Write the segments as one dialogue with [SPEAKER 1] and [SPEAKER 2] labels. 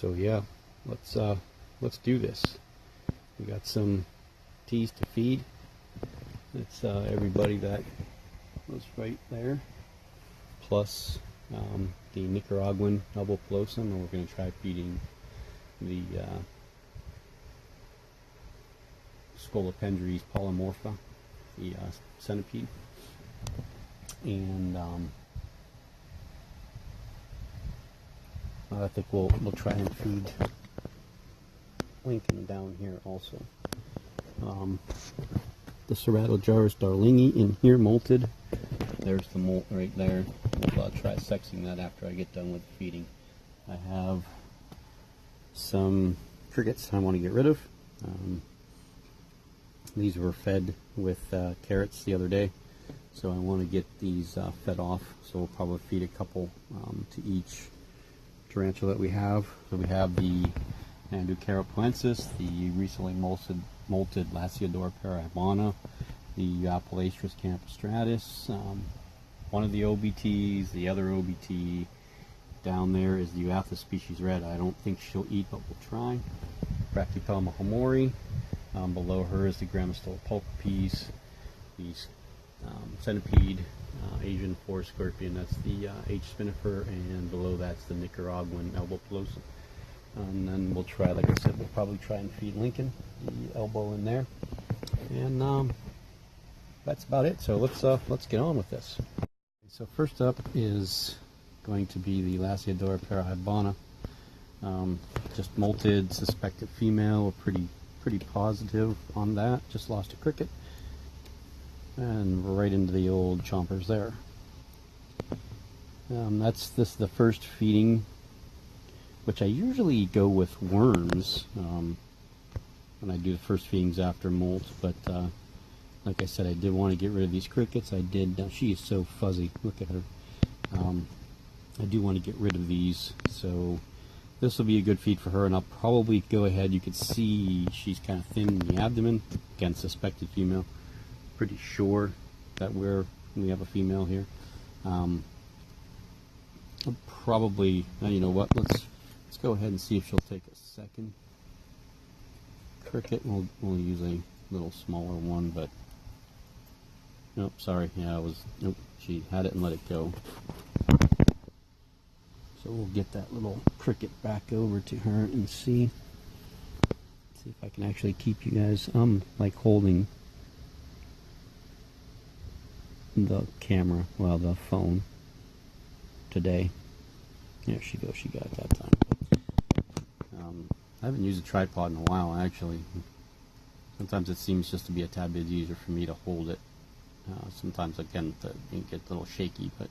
[SPEAKER 1] So yeah, let's do this. We got some teas to feed. It's everybody that was right there, plus the Nicaraguan elbow pelosum, and we're going to try feeding the Scolopendres polymorpha, the centipede, and I think we'll try and feed Lincoln down here also. The Ceratojaurus darlingi in here molted. There's the molt right there. We'll try sexing that after I get done with feeding. I have some crickets I want to get rid of. These were fed with carrots the other day, so I want to get these fed off. So we'll probably feed a couple to each tarantula that we have. So we have the Nanducaropoensis, the recently molted Lasiodora parahybana, the Palastris campostratus, one of the OBTs, the other OBT. Down there is the Euathus species red. I don't think she'll eat, but we'll try. Brachypelma homori. Below her is the Grammostola pulchripes, the centipede, Asian forest scorpion, that's the H. spinifer, and below that's the Nicaraguan elbow pelosum. And then we'll try, like I said, we'll probably try and feed Lincoln, the elbow in there. And that's about it. So let's get on with this. So first up is going to be the Lasiodora parahybana. Just molted, suspected female. We're pretty positive on that. Just lost a cricket. And we're right into the old chompers there. That's the first feeding, which I usually go with worms when I do the first feedings after molt, but like I said, I did want to get rid of these crickets. I did. She is so fuzzy. Look at her. I do want to get rid of these, so this will be a good feed for her, and I'll probably go ahead. You can see she's kind of thin in the abdomen. Again, suspected female. Pretty sure that we have a female here. I'll probably, you know what? Let's go ahead and see if she'll take a second cricket. We'll use a little smaller one, but nope. Sorry. Yeah, nope. She had it and let it go. So we'll get that little cricket back over to her and see if I can actually keep you guys. Like holding the camera, well, the phone today. There she goes. She got it that time. I haven't used a tripod in a while, actually. Sometimes it seems just to be a tad bit easier for me to hold it. Sometimes, again, it gets a little shaky, but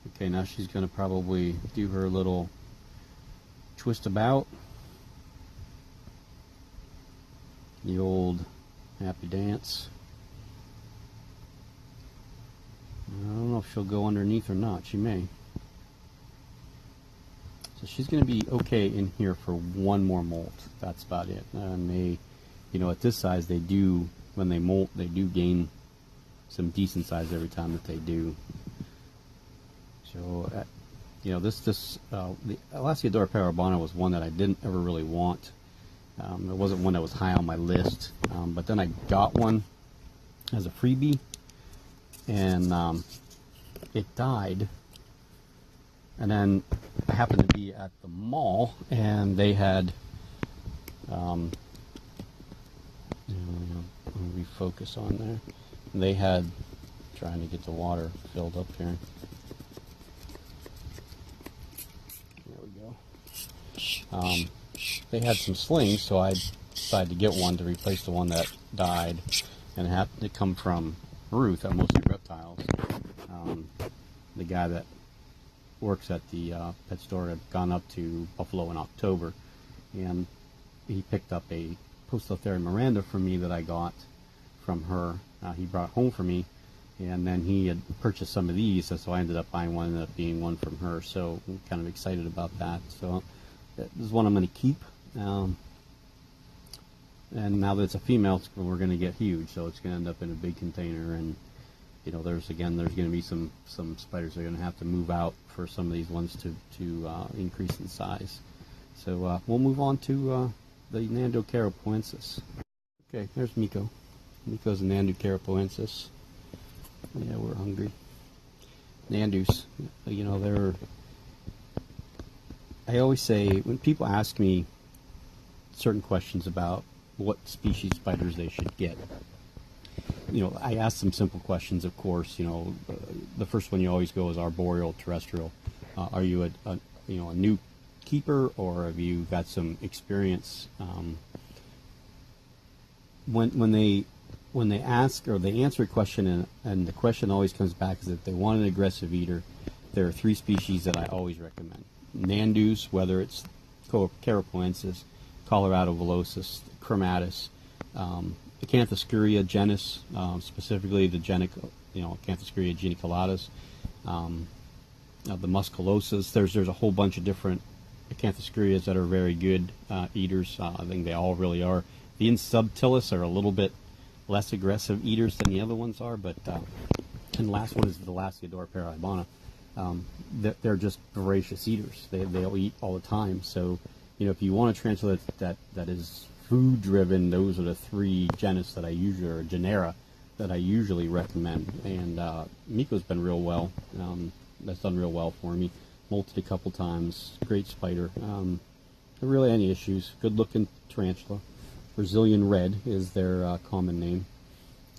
[SPEAKER 1] okay, now she's going to probably do her little twist about. The old happy dance. I don't know if she'll go underneath or not. She may. So she's going to be okay in here for one more molt. That's about it. And they, you know, at this size, they do, when they molt, they do gain some decent size every time that they do. So, you know, the Lasiodora parahybana was one that I didn't ever really want. It wasn't one that was high on my list. But then I got one as a freebie, and it died. And then I happened to be at the mall, and they had, refocus on there. They had, trying to get the water filled up here. There we go. They had some slings, so I decided to get one to replace the one that died, and it happened to come from Ruth at Mostly Reptiles. The guy that works at the pet store had gone up to Buffalo in October, and he picked up a Poecilotheria Miranda for me that I got from her. He brought home for me, and then he had purchased some of these, so I ended up buying one, ended up being one from her, so I'm kind of excited about that. So this is one I'm going to keep, and now that it's a female, we're going to get huge, so it's going to end up in a big container, and you know, there's going to be some spiders that are going to have to move out for some of these ones to increase in size. So we'll move on to the Nandocaropoensis. Okay, there's Miko. Miko's a Nandocaropoensis. Yeah, we're hungry. Nandus, you know, they're... I always say, when people ask me certain questions about what species spiders they should get, you know, I ask them simple questions, of course. You know, the first one you always go is arboreal, terrestrial. Are you a new keeper, or have you got some experience? When they ask or they answer a question, and the question always comes back is that they want an aggressive eater, there are three species that I always recommend. Nandus, whether it's Carapoensis, Colorado velocis, Chromatus, Acanthoscuria genus, specifically the Acanthoscuria geniculatus, the musculosas. There's a whole bunch of different Acanthoscurias that are very good eaters. I think they all really are. The insubtilis are a little bit less aggressive eaters than the other ones are, but and the last one is the Lasiodora paraibana. They're just voracious eaters. They'll eat all the time. So, you know, if you want a tarantula that is food driven, those are the three genus that I usually, or genera that I usually recommend. And Miko's been real well. That's done real well for me. Molted a couple times. Great spider. Not really any issues. Good looking tarantula. Brazilian red is their common name.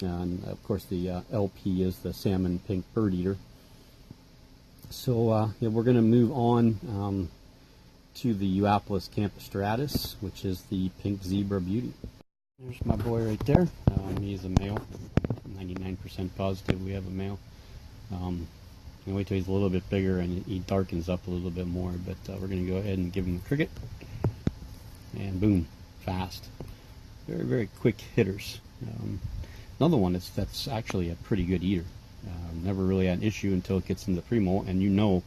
[SPEAKER 1] And of course the LP is the salmon pink bird eater. So yeah, we're going to move on to the Euaplis campostratus, which is the pink zebra beauty. There's my boy right there. He's a male. 99% positive we have a male. Wait till he's a little bit bigger and he darkens up a little bit more, but we're going to go ahead and give him a cricket. And boom, fast. Very, very quick hitters. Another one that's actually a pretty good eater. Never really had an issue until it gets into the pre-molt, and you know,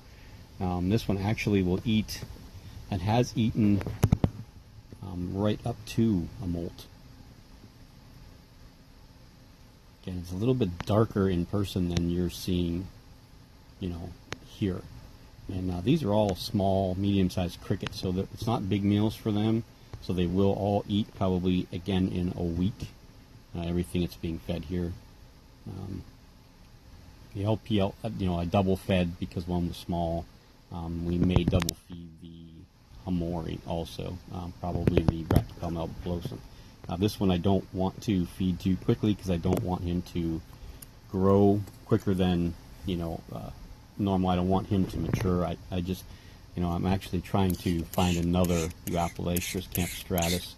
[SPEAKER 1] this one actually will eat and has eaten right up to a molt. Again, it's a little bit darker in person than you're seeing, you know, here. And these are all small, medium-sized crickets, so that it's not big meals for them. So they will all eat probably again in a week. Everything that's being fed here. The LPL, you know, I double fed because one was small. We may double feed the Hamori also, probably the Brachypelma albulosum. This one I don't want to feed too quickly because I don't want him to grow quicker than, you know, normal. I don't want him to mature. I just, you know, I'm actually trying to find another Euaplis campostratus,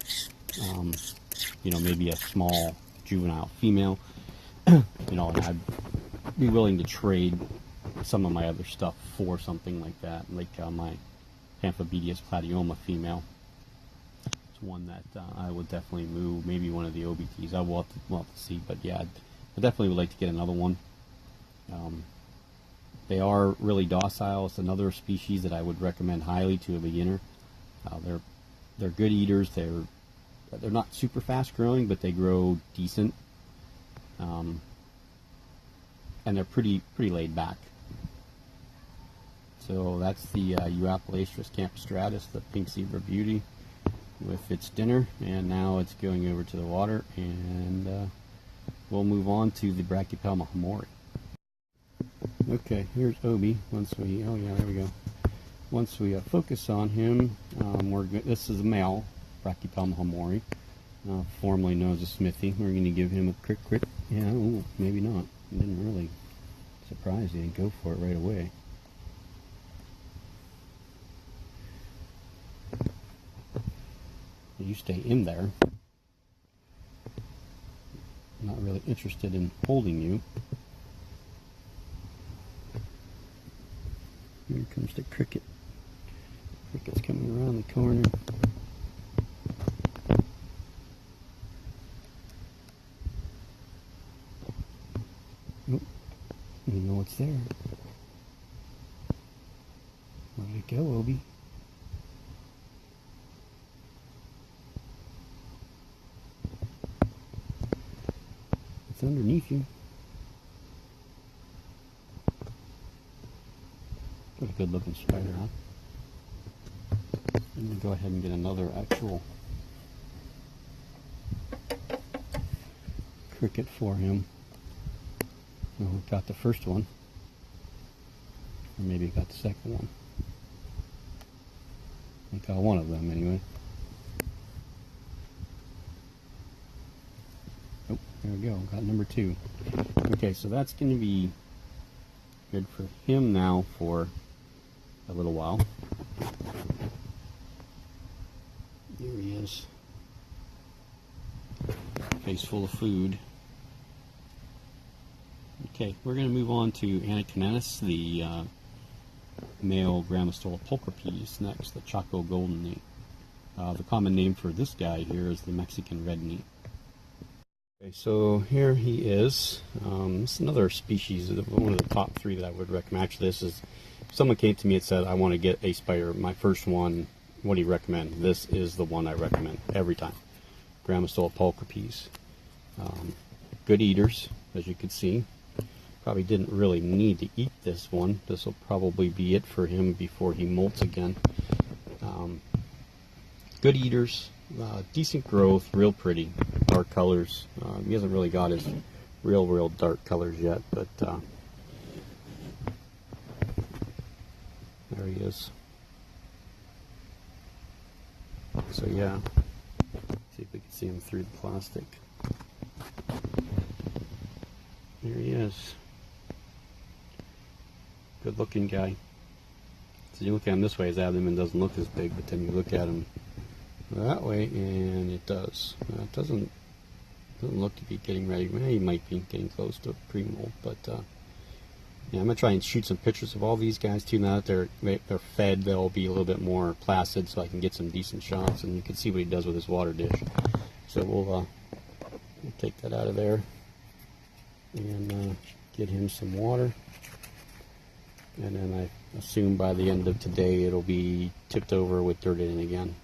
[SPEAKER 1] you know, maybe a small juvenile female, you know, and I'd be willing to trade some of my other stuff for something like that, like my Pamphobedius cladioma female. It's one that I would definitely move, maybe one of the OBTs. I will have to see, but yeah, I definitely would like to get another one. They are really docile. It's another species that I would recommend highly to a beginner. They're good eaters. They're not super fast growing, but they grow decent. And they're pretty laid back. So that's the Euaplis campostratus, the pink zebra beauty, with its dinner, and now it's going over to the water, and we'll move on to the Brachypelma hamori. Okay, here's Obi. Oh yeah, there we go. Once we focus on him, this is a male Brachypelma hamori, formerly known as a smithy. We're going to give him a crit. Yeah, ooh, maybe not. I didn't really surprise. He didn't go for it right away. You stay in there. I'm not really interested in holding you. Here comes the cricket. Cricket's coming around the corner. Oh, you know what's there. Where did it go, Obi? It's underneath you. What a good looking spider, huh? I'm going to go ahead and get another actual cricket for him. Oh, we got the first one. Or maybe got the second one. I got one of them anyway. Oh, there we go. Got number 2. Okay, so that's going to be good for him now for a little while. There he is. Face full of food. Okay, we're going to move on to Anaconensis, the male Grammostola pulchripes next, the Chaco golden knee. The common name for this guy here is the Mexican red knee. Okay, so here he is. This is another species, one of the top 3 that I would recommend. Actually, this is, someone came to me and said, I want to get a spider. My first one, what do you recommend? This is the one I recommend every time. Grammostola pulchripes. Good eaters, as you can see. Probably didn't really need to eat this one. This will probably be it for him before he molts again. Good eaters, decent growth, real pretty, dark colors. He hasn't really got his real dark colors yet, but there he is. So yeah, see if we can see him through the plastic. There he is. Good looking guy. So you look at him this way, his abdomen doesn't look as big, but then you look at him that way and it does. It doesn't look to be getting ready. Well, he might be getting close to pre-molt, but yeah, I'm gonna try and shoot some pictures of all these guys too. Now that they're fed, they'll be a little bit more placid, so I can get some decent shots, and you can see what he does with his water dish. So we'll take that out of there and get him some water. And then I assume by the end of today it'll be tipped over with dirt in it again.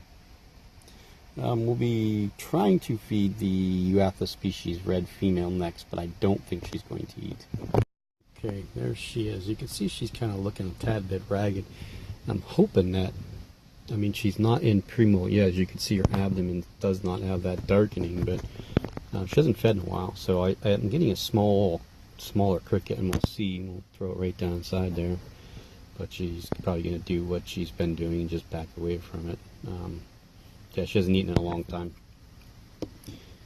[SPEAKER 1] We'll be trying to feed the Euatha species red female next, but I don't think she's going to eat. Okay, there she is. You can see she's kind of looking a tad bit ragged. I'm hoping that, I mean, she's not in pre-molt yet. As you can see, her abdomen does not have that darkening, but she hasn't fed in a while. So I'm getting a smaller cricket, and we'll see. We'll throw it right down inside there, but she's probably going to do what she's been doing and just back away from it. Yeah, she hasn't eaten in a long time.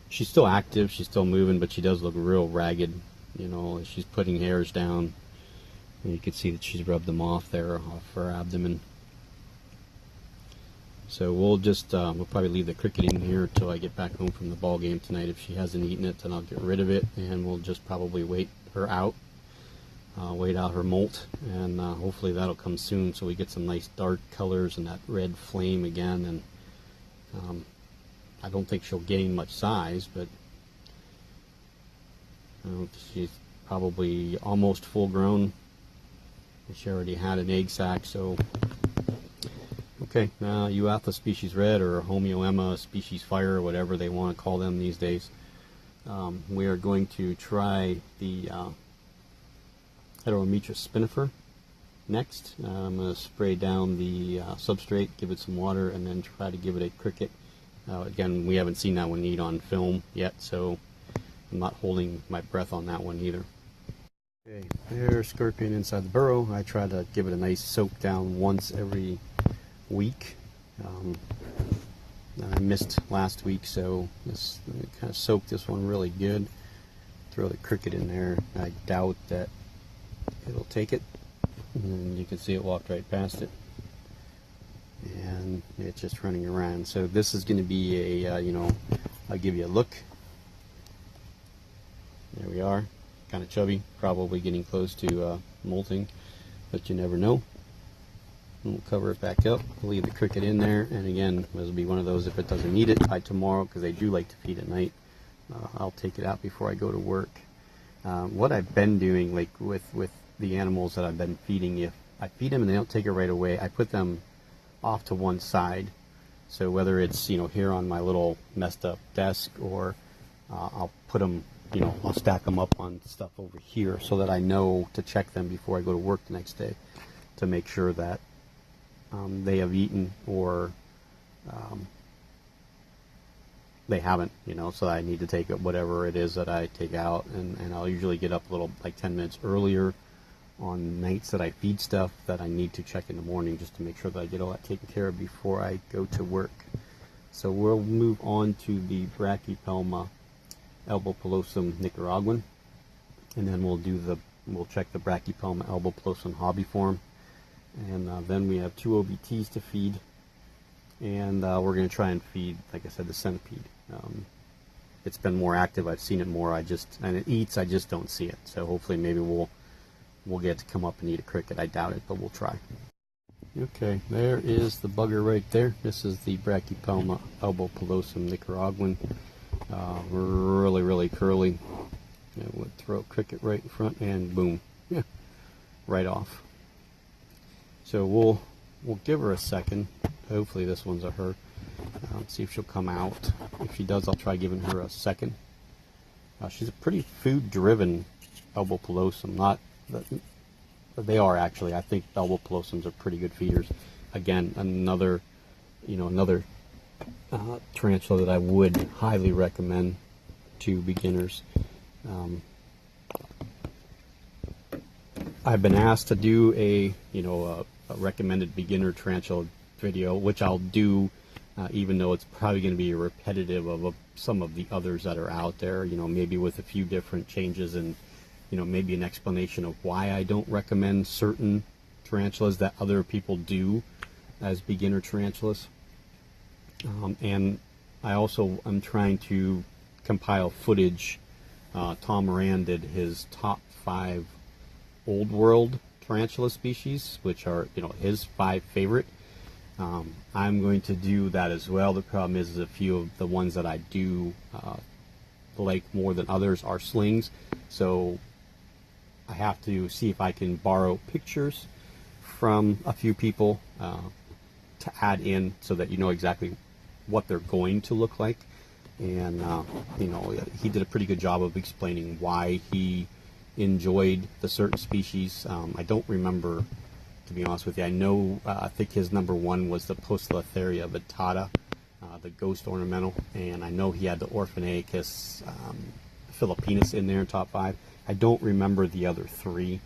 [SPEAKER 1] She's still active, she's still moving, but she does look real ragged. You know, she's putting hairs down, and you can see that she's rubbed them off there, off her abdomen. So we'll just we'll probably leave the cricket in here until I get back home from the ball game tonight. If she hasn't eaten it, then I'll get rid of it, and we'll just probably wait her out, wait out her molt, and hopefully that'll come soon, so we get some nice dark colors and that red flame again. And I don't think she'll gain much size, but she's probably almost full grown. She already had an egg sac, so okay. Now Euatha species red, or Homeoema species fire, or whatever they want to call them these days. We are going to try the Heterometra spinifer next. I'm going to spray down the substrate, give it some water, and then try to give it a cricket. Again, we haven't seen that one eat on film yet, so I'm not holding my breath on that one either. Okay, there's scorpion inside the burrow. I try to give it a nice soak down once every week. I missed last week, so this kind of soaked this one really good. Throw the cricket in there. I doubt that it'll take it. And you can see it walked right past it, and it's just running around. So this is going to be a, I'll give you a look. There we are, kind of chubby, probably getting close to molting, but you never know. We'll cover it back up, leave the cricket in there, and again, this will be one of those, if it doesn't eat it by tomorrow, because they do like to feed at night, I'll take it out before I go to work. What I've been doing, like with the animals that I've been feeding, if I feed them and they don't take it right away, I put them off to one side. So whether it's here on my little messed up desk, or I'll put them, I'll stack them up on stuff over here so that I know to check them before I go to work the next day, to make sure that they have eaten, or they haven't, you know, so I need to take whatever it is that I take out, and I'll usually get up a little, like 10 minutes earlier on nights that I feed stuff that I need to check in the morning, just to make sure that I get all that taken care of before I go to work. So we'll move on to the Brachypelma albopilosum nicaraguan, and then we'll check the Brachypelma albopilosum hobbyform, and then we have 2 OBTs to feed, and we're going to try and feed, like I said, the centipede. It's been more active. I've seen it more. And it eats. I just don't see it. So hopefully, maybe we'll get to come up and eat a cricket. I doubt it, but we'll try. Okay, there is the bugger right there. This is the Brachypelma albopilosum nicaraguan. Really, really curly. We'll throw a cricket right in front, and boom, yeah, right off. So we'll give her a second. Hopefully this one's a her. See if she'll come out. If she does, I'll try giving her a second. She's a pretty food-driven albopilosum. Not that they are, actually. I think albopilosums are pretty good feeders. Again, another tarantula that I would highly recommend to beginners. I've been asked to do a recommended beginner tarantula video, which I'll do, even though it's probably going to be repetitive of some of the others that are out there, maybe with a few different changes, and maybe an explanation of why I don't recommend certain tarantulas that other people do as beginner tarantulas. And I also am trying to compile footage. Tom Moran did his top 5 old world tarantula species, which are his 5 favorite. I'm going to do that as well. The problem is a few of the ones that I do like more than others are slings, so I have to see if I can borrow pictures from a few people to add in, so that you know exactly what they're going to look like. And he did a pretty good job of explaining why he enjoyed the certain species. I don't remember, to be honest with you. I know, I think his number 1 was the Poecilotheria vittata, the ghost ornamental, and I know he had the Orphaneicus Philippinus in there in top 5. I don't remember the other 3.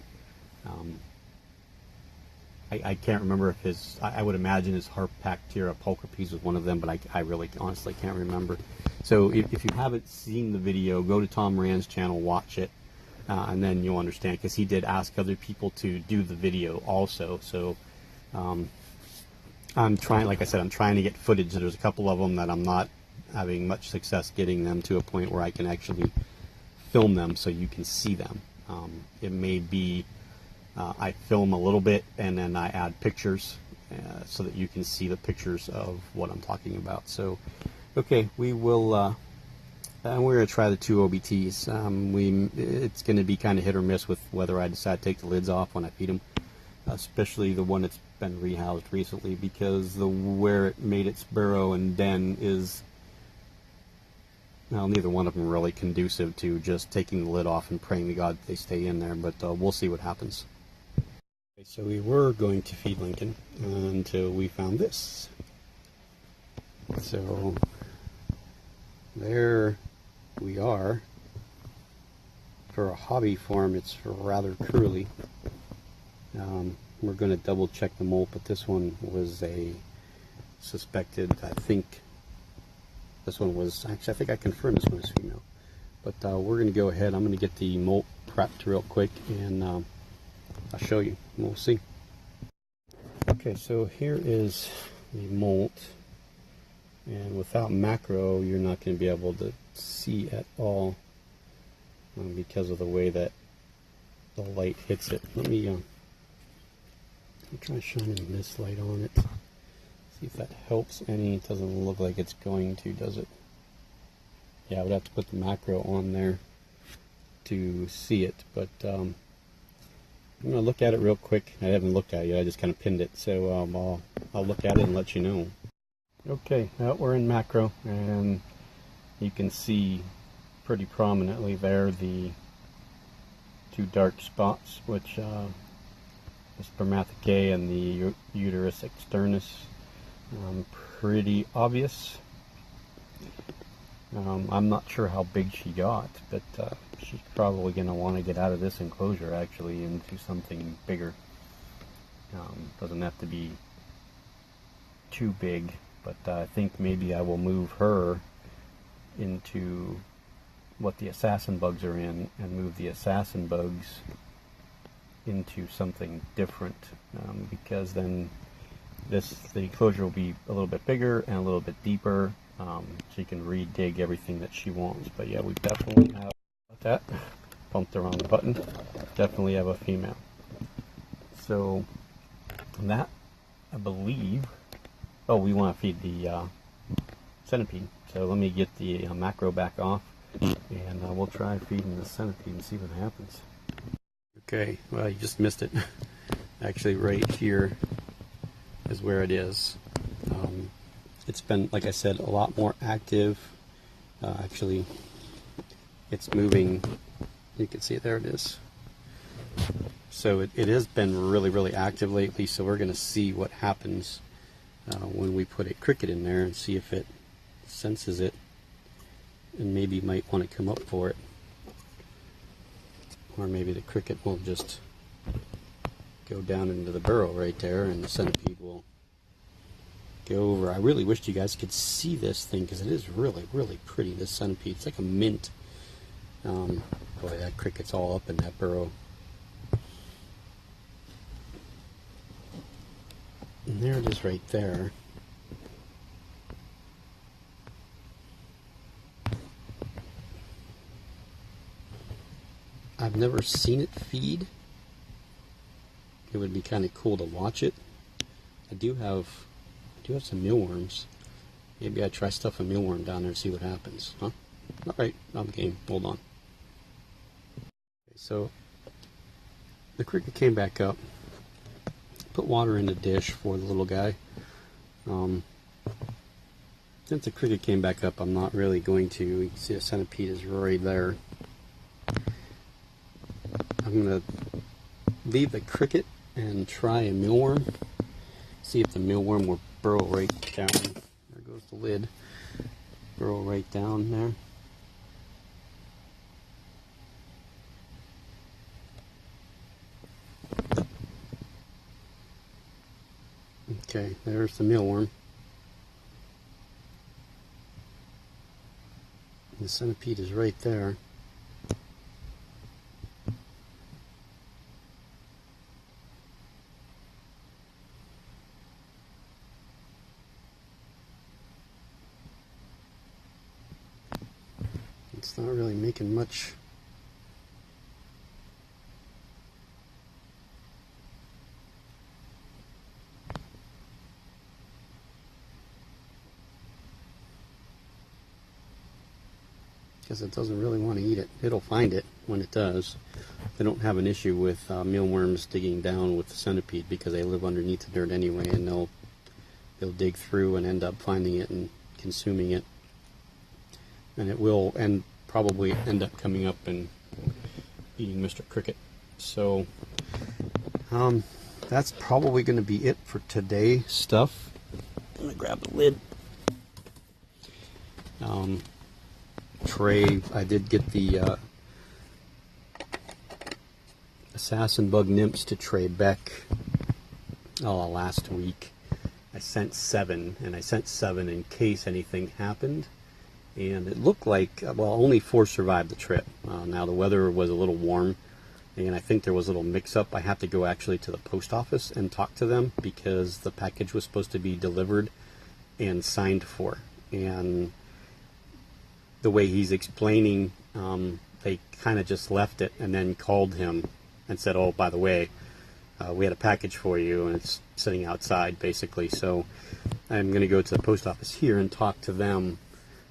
[SPEAKER 1] I can't remember if his, I would imagine his Harpactira pulchripes was one of them, but I really honestly can't remember. So if you haven't seen the video, go to Tom Moran's channel, watch it, and then you'll understand, because he did ask other people to do the video also. So I'm trying, like I said, I'm trying to get footage. There's a couple of them that I'm not having much success getting them to a point where I can actually film them so you can see them. It may be I film a little bit and then I add pictures so that you can see the pictures of what I'm talking about. So, okay, we will, and we're going to try the 2 OBTs. It's going to be kind of hit or miss with whether I decide to take the lids off when I feed them, especially the one that's been rehoused recently, because where it made its burrow and den is, well, neither one of them really conducive to just taking the lid off and praying to God they stay in there, but we'll see what happens. Okay, so we were going to feed Lincoln until we found this. So there we are. For a hobby form, it's rather curly. We're going to double check the molt, but this one was a suspected, I think this one was, actually I think I confirmed this one is female. But we're going to go ahead, I'm going to get the molt prepped real quick, and I'll show you, and we'll see. Okay, so here is the molt, and without macro you're not going to be able to see at all because of the way that the light hits it. Let me try shining this light on it, see if that helps any. It doesn't look like it's going to, does it? Yeah, I would have to put the macro on there to see it, but I'm going to look at it real quick. I haven't looked at it yet, I just kind of pinned it, so I'll look at it and let you know. Okay, well, we're in macro, and you can see pretty prominently there the 2 dark spots, which the spermathecae and the uterus externus. Pretty obvious. I'm not sure how big she got, but she's probably going to want to get out of this enclosure actually into something bigger. Doesn't have to be too big, but I think maybe I will move her into what the assassin bugs are in and move the assassin bugs into something different, because then the enclosure will be a little bit bigger and a little bit deeper. She can re-dig everything that she wants. But yeah, we definitely have that. Bumped the wrong button. Definitely have a female. So that, I believe. Oh, we want to feed the centipede. So let me get the macro back off, and we'll try feeding the centipede and see what happens. Okay, well, you just missed it. Actually, right here is where it is. It's been, like I said, a lot more active. Actually, it's moving. You can see it, there it is. So it has been really, really active lately, so we're going to see what happens when we put a cricket in there and see if it senses it and maybe might want to come up for it. Or maybe the cricket will just go down into the burrow right there and the centipede will go over. I really wished you guys could see this thing because it is really, really pretty, this centipede. It's like a mint. Boy, that cricket's all up in that burrow. And there it is right there. I've never seen it feed. It would be kind of cool to watch it. I do have some mealworms. Maybe I try stuff a mealworm down there and see what happens. Huh? Alright, I'm game. Hold on. Okay, so the cricket came back up. Put water in the dish for the little guy. Since the cricket came back up, I'm not really going to. You can see the centipede is right there. I'm going to leave the cricket and try a mealworm. See if the mealworm will burrow right down. There goes the lid. Burrow right down there. Okay, there's the mealworm. The centipede is right there. It's not really making much. Because it doesn't really want to eat it. It'll find it when it does. They don't have an issue with mealworms digging down with the centipede because they live underneath the dirt anyway, and they'll dig through and end up finding it and consuming it. And it will probably end up coming up and eating Mr. Cricket. So that's probably going to be it for today stuff. I'm going to grab the lid. Tray, I did get the assassin bug nymphs to tray Beck last week. I sent 7, and I sent 7 in case anything happened. And it looked like, well, only 4 survived the trip. Now the weather was a little warm, and I think there was a little mix-up. I have to go actually to the post office and talk to them because the package was supposed to be delivered and signed for. And the way he's explaining, they kind of just left it and then called him and said, oh, by the way, we had a package for you, and it's sitting outside, basically. So I'm going to go to the post office here and talk to them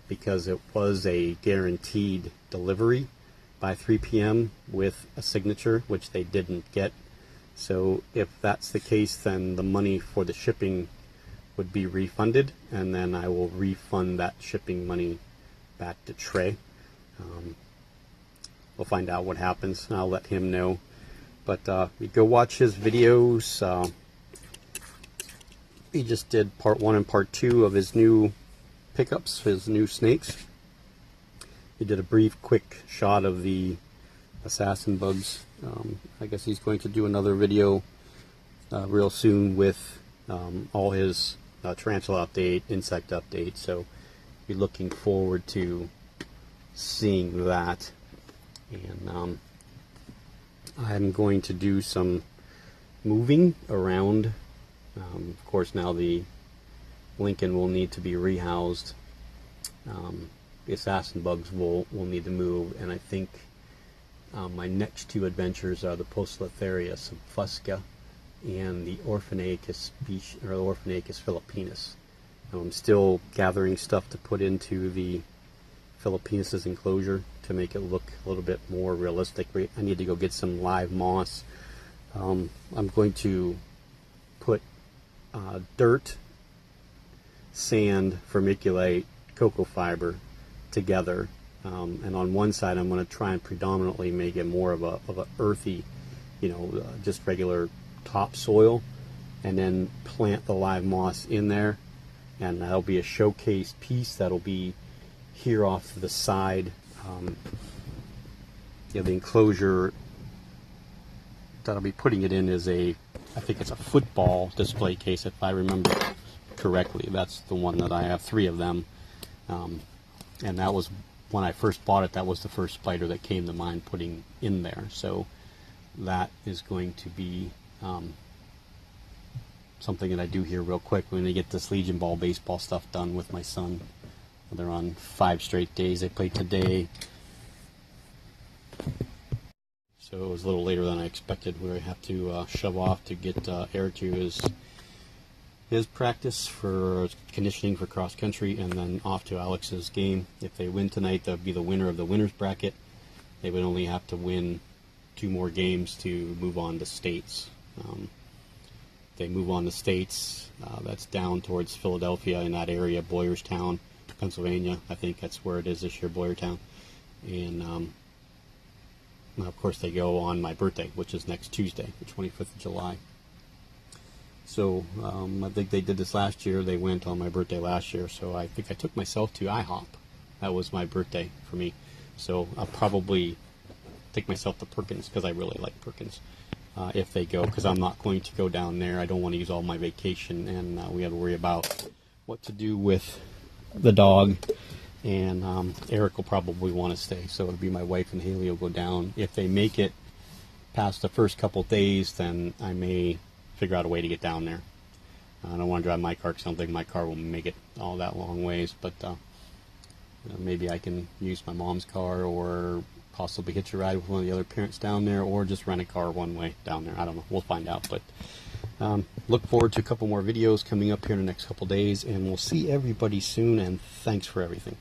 [SPEAKER 1] because it was a guaranteed delivery by 3 p.m. with a signature, which they didn't get. So if that's the case, then the money for the shipping would be refunded, and then I will refund that shipping money back to Trey. We'll find out what happens, and I'll let him know. But you go watch his videos, he just did part 1 and part 2 of his new pickups, his new snakes. He did a brief, quick shot of the assassin bugs. I guess he's going to do another video real soon with all his tarantula update, insect update. So be looking forward to seeing that. And I'm going to do some moving around. Of course, now the Lincoln will need to be rehoused. The assassin bugs will need to move, and I think my next 2 adventures are the Poecilotheria subfusca and the Orphanacus species, or Orphanacus philippinus. I'm still gathering stuff to put into the Philippinus's enclosure to make it look a little bit more realistic. I need to go get some live moss. I'm going to put dirt, sand, vermiculite, cocoa fiber together, and on one side I'm going to try and predominantly make it more of a earthy, just regular topsoil, and then plant the live moss in there, and that'll be a showcase piece that'll be here off to the side. The enclosure that I'll be putting it in is I think it's a football display case, if I remember correctly. That's the one that I have 3 of them. And that was, when I first bought it, that was the first spider that came to mind putting in there. So that is going to be something that I do here real quick when I get this Legion Ball baseball stuff done with my son. They're on 5 straight days. They played today. So it was a little later than I expected. We have to shove off to get Eric to his practice for conditioning for cross country, and then off to Alex's game. If they win tonight, they'll be the winner of the winner's bracket. They would only have to win 2 more games to move on to states. They move on to states, that's down towards Philadelphia, in that area, Boyerstown, Pennsylvania. I think that's where it is this year, Boyertown. And of course they go on my birthday, which is next Tuesday, the 25th of July. So I think they did this last year. They went on my birthday last year, so I think I took myself to IHOP. That was my birthday for me. So I'll probably take myself to Perkins, because I really like Perkins, if they go, because I'm not going to go down there. I don't want to use all my vacation, and we have to worry about what to do with the dog. And Eric will probably want to stay, so it'll be my wife and Haley will go down. If they make it past the first couple days, then I may figure out a way to get down there. I don't want to drive my car, because I don't think my car will make it all that long ways, but maybe I can use my mom's car, or possibly hitch a ride with one of the other parents down there, or just rent a car one way down there. I don't know. We'll find out. But look forward to a couple more videos coming up here in the next couple days, and we'll see everybody soon, and thanks for everything.